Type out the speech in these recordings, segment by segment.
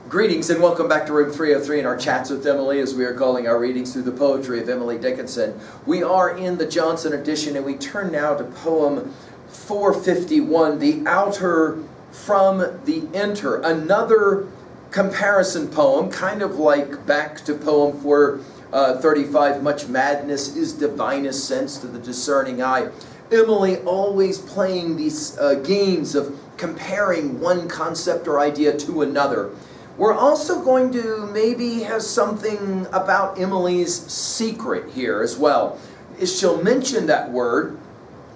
Greetings and welcome back to Room 303 in our Chats with Emily, as we are calling our readings through the poetry of Emily Dickinson. We are in the Johnson edition, and we turn now to poem 451, The Outer from the Enter. Another comparison poem, kind of like back to poem 435, Much Madness is Divinest Sense to the Discerning Eye. Emily always playing these games of comparing one concept or idea to another. We're also going to maybe have something about Emily's secret here as well. She'll mention that word.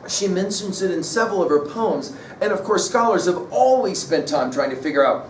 She mentions it in several of her poems. And of course, scholars have always spent time trying to figure out,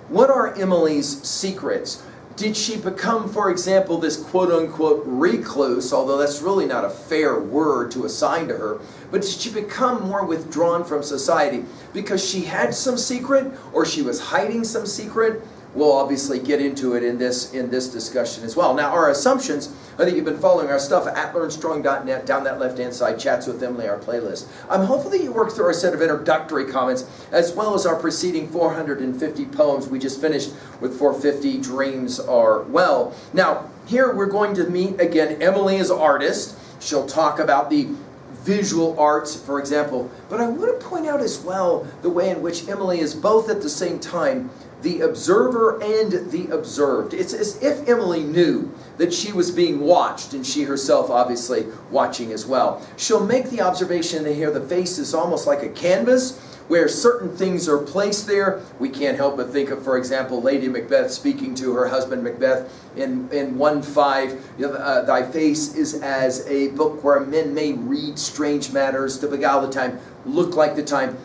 what are Emily's secrets? Did she become, for example, this quote-unquote recluse, although that's really not a fair word to assign to her, but did she become more withdrawn from society because she had some secret, or she was hiding some secret? We'll obviously get into it in this discussion as well. Now, our assumptions, I think you've been following our stuff at learnstrong.net, down that left-hand side, Chats with Emily, our playlist. I'm hopeful that you worked through our set of introductory comments, as well as our preceding 450 poems. We just finished with 450, Dreams Are Well. Now, here we're going to meet, again, Emily as artist. She'll talk about the visual arts, for example. But I want to point out as well the way in which Emily is both at the same time the observer and the observed. It's as if Emily knew that she was being watched, and she herself obviously watching as well. She'll make the observation that here the face is almost like a canvas where certain things are placed there. We can't help but think of, for example, Lady Macbeth speaking to her husband Macbeth in 1:5. Thy face is as a book where men may read strange matters to beguile the time, look like the time,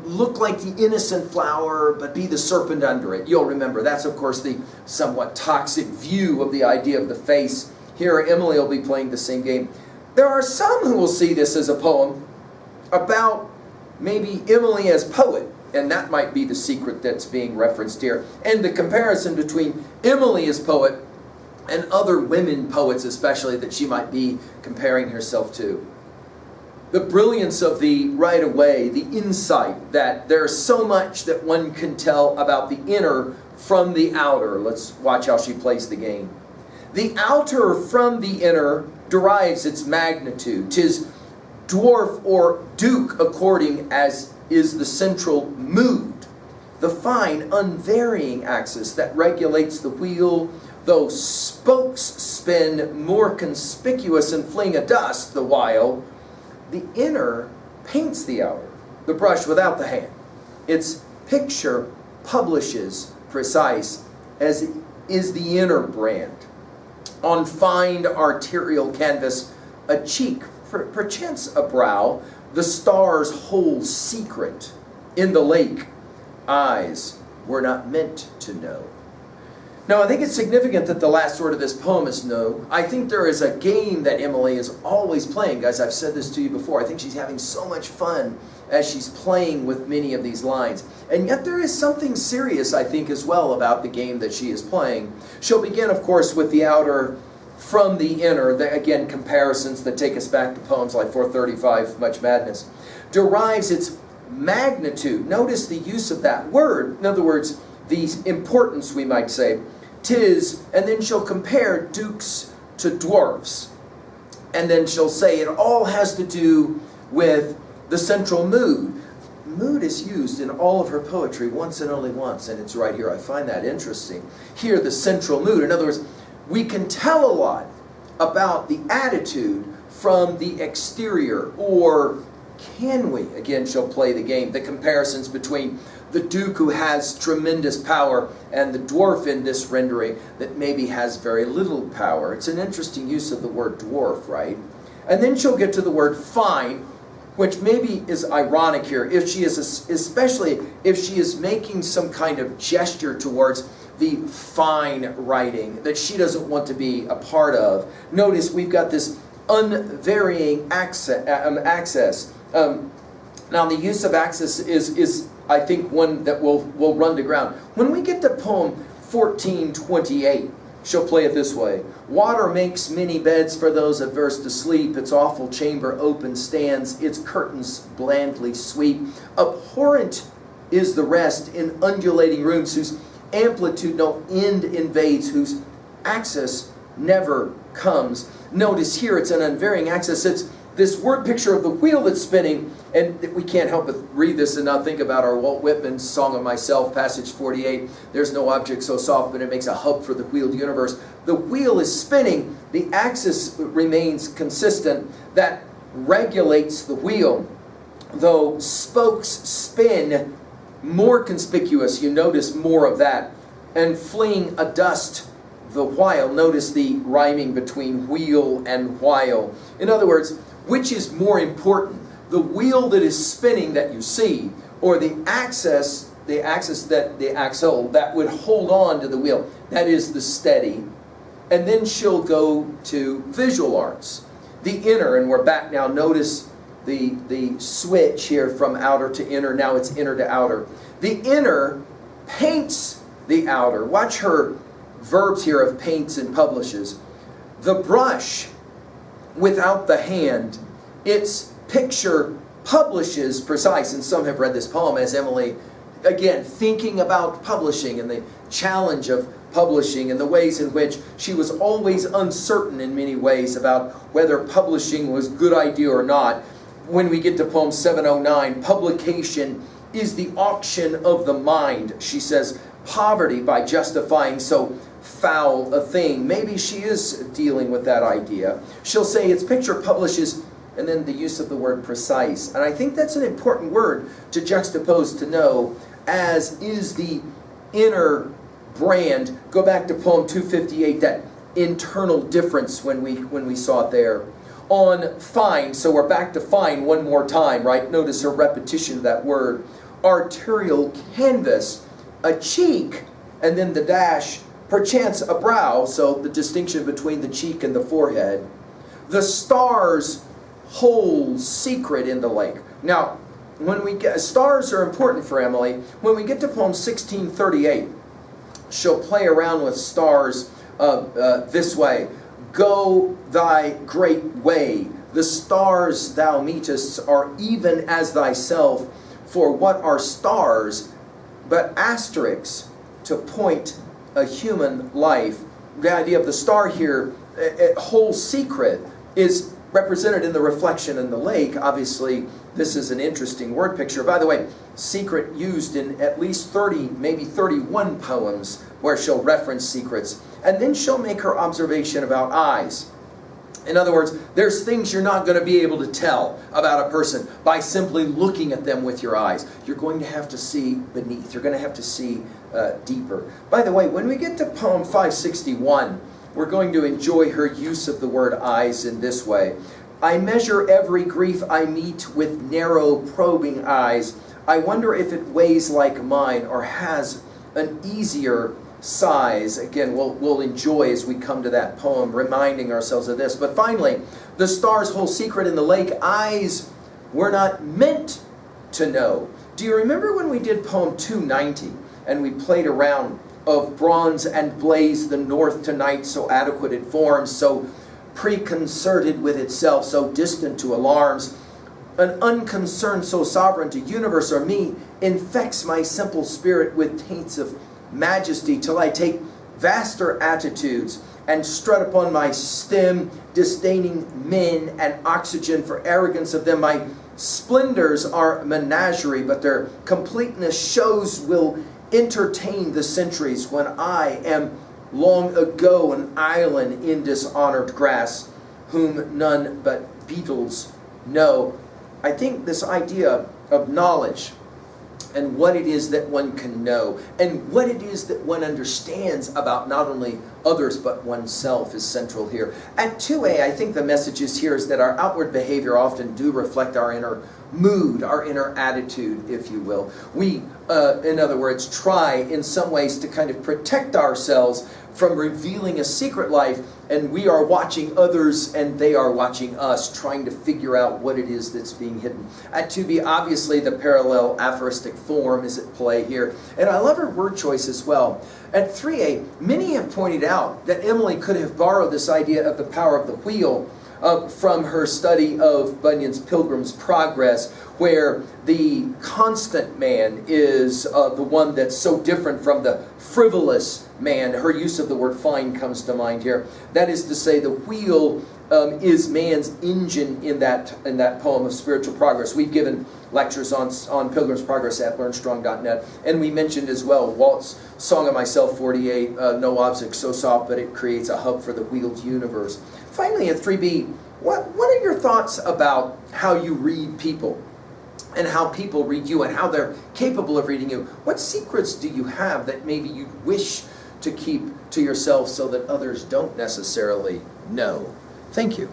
look like the innocent flower, but be the serpent under it. You'll remember, that's of course the somewhat toxic view of the idea of the face. Here Emily will be playing the same game. There are some who will see this as a poem about maybe Emily as poet, and that might be the secret that's being referenced here, and the comparison between Emily as poet and other women poets especially that she might be comparing herself to. The brilliance of the right away, the insight that there's so much that one can tell about the inner from the outer. Let's watch how she plays the game. The outer from the inner derives its magnitude. 'Tis dwarf or duke according as is the central mood. The fine unvarying axis that regulates the wheel, though spokes spin more conspicuous and fling a dust the while. The inner paints the outer, the brush without the hand. Its picture publishes precise as is the inner brand. On fine arterial canvas, a cheek, perchance a brow, the star's whole secret. In the lake, eyes were not meant to know. Now, I think it's significant that the last word of this poem is no. I think there is a game that Emily is always playing. Guys, I've said this to you before. I think she's having so much fun as she's playing with many of these lines. And yet there is something serious, I think, as well about the game that she is playing. She'll begin, of course, with the outer from the inner. Again, comparisons that take us back to poems like 435, Much Madness. Derives its magnitude. Notice the use of that word. In other words, the importance, we might say. 'Tis, and then she'll compare dukes to dwarfs. And then she'll say it all has to do with the central mood. Mood is used in all of her poetry once and only once, and it's right here. I find that interesting. Here, the central mood. In other words, we can tell a lot about the attitude from the exterior, or can we? Again, she'll play the game. The comparisons between the duke who has tremendous power and the dwarf in this rendering that maybe has very little power. It's an interesting use of the word dwarf, right? And then she'll get to the word fine, which maybe is ironic here, if she is, especially if she is making some kind of gesture towards the fine writing that she doesn't want to be a part of. Notice we've got this unvarying access. Now the use of access is I think one that will run to ground. When we get to poem 1428, she'll play it this way. Water makes many beds for those averse to sleep. Its awful chamber open stands. Its curtains blandly sweep. Abhorrent is the rest in undulating rooms whose amplitude no end invades, whose axis never comes. Notice here it's an unvarying axis. It's this word picture of the wheel that's spinning, and we can't help but read this and not think about our Walt Whitman Song of Myself, passage 48. There's no object so soft, but it makes a hub for the wheeled universe. The wheel is spinning. The axis remains consistent. That regulates the wheel. Though spokes spin, more conspicuous, you notice more of that. And fleeing adust the while. Notice the rhyming between wheel and while. In other words, which is more important? The wheel that is spinning that you see, or the axle that would hold on to the wheel? That is the steady. And then she'll go to visual arts. The inner, and we're back now. Notice the switch here from outer to inner. Now it's inner to outer. The inner paints the outer. Watch her verbs here of paints and publishes. The brush without the hand, its picture publishes precise. And some have read this poem as Emily, again, thinking about publishing and the challenge of publishing and the ways in which she was always uncertain in many ways about whether publishing was a good idea or not. When we get to poem 709, publication is the auction of the mind. She says, poverty by justifying so foul a thing. Maybe she is dealing with that idea. She'll say its picture publishes, and then the use of the word precise. And I think that's an important word to juxtapose, to know, as is the inner brand. Go back to poem 258, that internal difference when we saw it there. On fine, so we're back to fine one more time, right? Notice her repetition of that word. Arterial canvas, a cheek, and then the dash, perchance a brow, so the distinction between the cheek and the forehead. The stars whole secret in the lake. Now, when we get, stars are important for Emily. When we get to poem 1638, she'll play around with stars this way. Go thy great way. The stars thou meetest are even as thyself. For what are stars but asterisks to point a human life? The idea of the star here, whole secret, is represented in the reflection in the lake. Obviously, this is an interesting word picture. By the way, secret used in at least 30, maybe 31 poems where she'll reference secrets. And then she'll make her observation about eyes. In other words, there's things you're not going to be able to tell about a person by simply looking at them with your eyes. You're going to have to see beneath. You're going to have to see deeper. By the way, when we get to poem 561, we're going to enjoy her use of the word eyes in this way. I measure every grief I meet with narrow probing eyes. I wonder if it weighs like mine or has an easier size. Again, we'll enjoy as we come to that poem, reminding ourselves of this. But finally, the star's whole secret in the lake, eyes were not meant to know. Do you remember when we did poem 290 and we played around of bronze and blaze the north tonight, so adequate it forms, so preconcerted with itself, so distant to alarms, an unconcern so sovereign to universe or me, infects my simple spirit with taints of majesty till I take vaster attitudes and strut upon my stem, disdaining men and oxygen for arrogance of them. My splendors are menagerie, but their completeness shows will entertain the centuries when I am long ago an island in dishonored grass, whom none but beetles know. I think this idea of knowledge and what it is that one can know and what it is that one understands about not only others but oneself is central here. At 2a, I think the message is here is that our outward behavior often do reflect our inner mood, our inner attitude, if you will. We, in other words, try in some ways to kind of protect ourselves from revealing a secret life, and we are watching others and they are watching us, trying to figure out what it is that's being hidden. At 2b, obviously the parallel aphoristic form is at play here, and I love her word choice as well. At 3a, many have pointed out that Emily could have borrowed this idea of the power of the wheel from her study of Bunyan's Pilgrim's Progress, where the constant man is the one that's so different from the frivolous man. Her use of the word fine comes to mind here. That is to say, the wheel is man's engine in that poem of spiritual progress. We've given lectures on Pilgrim's Progress at learnstrong.net, and we mentioned as well Walt's Song of Myself 48, no object so soft, but it creates a hub for the wheeled universe. Finally, at 3b, what are your thoughts about how you read people, and how people read you, and how they're capable of reading you? What secrets do you have that maybe you wish to keep to yourself so that others don't necessarily know? Thank you.